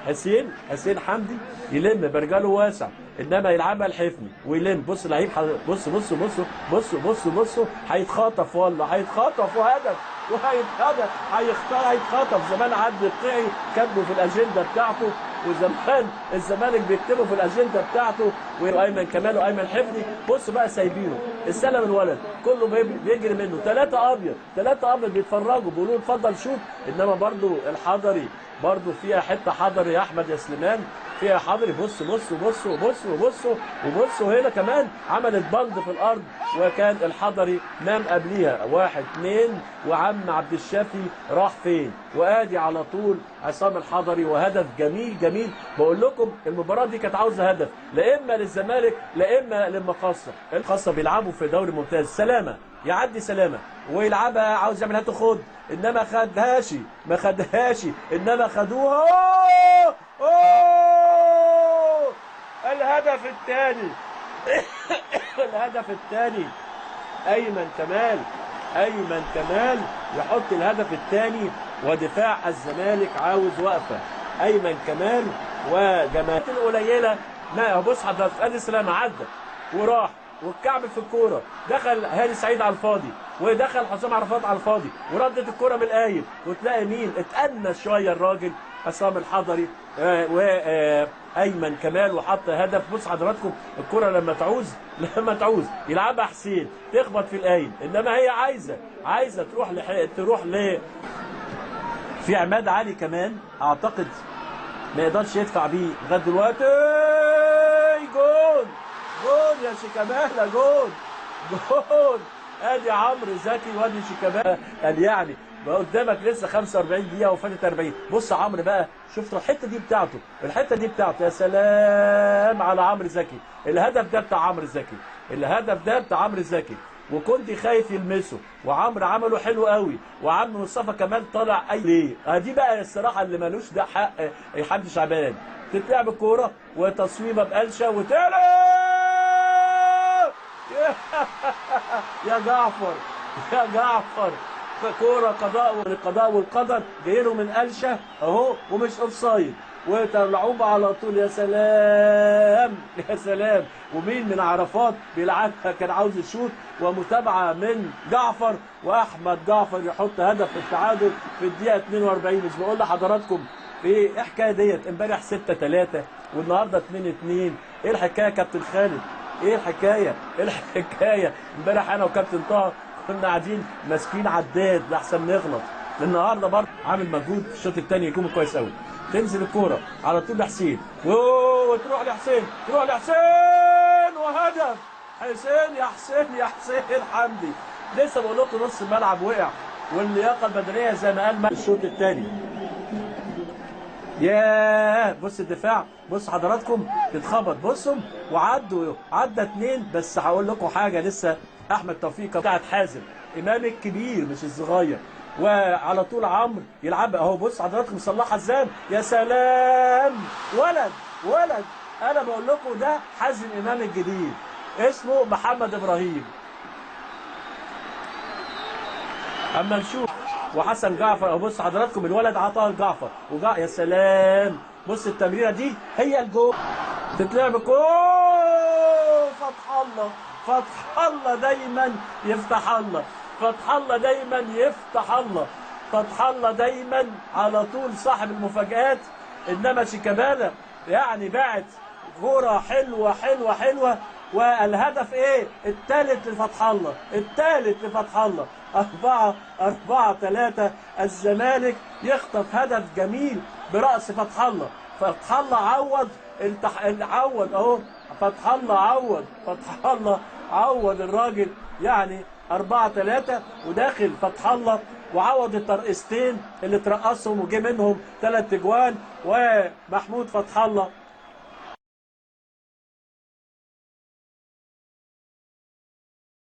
حسين حمدي يلم برجله واسع، انما يلعبها الحفني ويلم. بص لعيب بص بص بص بص بص بص هيتخطف، والله هيتخطف وهدف هيتخطف. زمان عدلي القيعي كاتبه في الاجنده بتاعته، وزمان الزمالك بيكتبه في الاجنده بتاعته، وايمن كمال وايمن حفني. بص بقى سايبينه استلم الولد كله بيجري منه، ثلاثه ابيض بيتفرجوا بيقولوا اتفضل شوط. انما برضو الحضري برضو فيها حته حضري يا احمد يا سليمان، فيها حضري. بص بص بص بص وبص وبص، وهنا كمان عملت بلد في الارض، وكان الحضري نام قبليها 1-2، وعم عبد الشافي راح فين؟ وادي على طول عصام الحضري، وهدف جميل جميل. بقول لكم المباراه دي كانت عاوزه هدف، لا اما للزمالك لا اما للمقاصه. الخاصه بيلعبوا في دوري ممتاز، سلامه يعدي سلامه ويلعبها، عاوز يعمل هات خد، انما ما خدهاش، انما خدوها. أوه! الهدف الثاني الهدف الثاني، ايمن كمال يحط الهدف الثاني، ودفاع الزمالك عاوز وقفه. ايمن كمال وجماهير القليله، ما بص حضرتك ادي سلامه عدى وراح والكعب في الكوره، دخل هاني سعيد على الفاضي، ودخل حسام عرفات على الفاضي، وردت الكوره من القايم، وتلاقي مين اتأنى شويه الراجل عصام الحضري وايمن كمال، وحط هدف. بص حضراتكم الكوره لما تعوز يلعبها حسين تخبط في القايم، انما هي عايزه تروح في عماد علي كمان، اعتقد ما يقدرش يدفع بيه لغايه دلوقتي. جول يا شيكابالا، جول. ادي عمرو زكي وادي شيكابالا. قال يعني بقى قدامك لسه 45 دقيقه وفاتت 40. بص عمرو بقى، شفت الحته دي بتاعته، يا سلام على عمرو زكي. الهدف ده بتاع عمرو زكي، وكنت خايف يلمسه، وعمرو عمله حلو قوي، وعم مصطفى كمال طالع ليه. دي بقى الصراحه اللي مالوش ده حق حمدي شعبان. تتلعب الكوره وتصويبه بقلشه وتلعب يا جعفر كوره قضاء والقدر جاي له من قلشه اهو، ومش اوفسايد، وطلعوه على طول. يا سلام. ومين من عرفات بيلعبها، كان عاوز يشوط، ومتابعه من جعفر، واحمد جعفر يحط هدف التعادل في الدقيقه 42. مش بقول لحضراتكم ايه الحكايه ديت؟ امبارح 6-3 والنهارده 2-2. ايه الحكايه يا كابتن خالد؟ ايه الحكايه؟ امبارح انا وكابتن طه كنا قاعدين ماسكين عداد لحسن نغلط. النهارده برضه عامل مجهود في الشوط الثاني يكون كويس قوي. تنزل الكوره على طول لحسين، وتروح لحسين وهدف. حسين حمدي. لسه بقول لكم نص الملعب وقع، واللياقه البدنيه زي ما قال الشوط الثاني. ياه بص الدفاع، بص حضراتكم تتخبط، بصوا عدى 2. بس هقول لكم حاجه، لسه احمد توفيق بتاعت حازم امام الكبير مش الصغير، وعلى طول عمرو يلعب اهو. بص حضراتكم صلاح حزام، يا سلام، ولد. انا بقول لكم ده حازم امام الجديد، اسمه محمد ابراهيم. اما نشوف وحسن جعفر اهو. بص حضراتكم الولد عطاها لجعفر يا سلام. بص التمريره دي هي الجول، تتلعب فتح الله دايما يفتح الله، فتح الله دايما على طول صاحب المفاجآت. انما شيكابالا يعني باعت كوره حلوه، والهدف ايه؟ الثالث لفتح الله. 4-3 الزمالك يخطف هدف جميل برأس فتح الله عوض اهو. فتح الله عوض الراجل، يعني 4-3 وداخل فتح الله وعوض الترقيستين اللي ترقصهم وجه منهم 3 اجوان. ومحمود فتح الله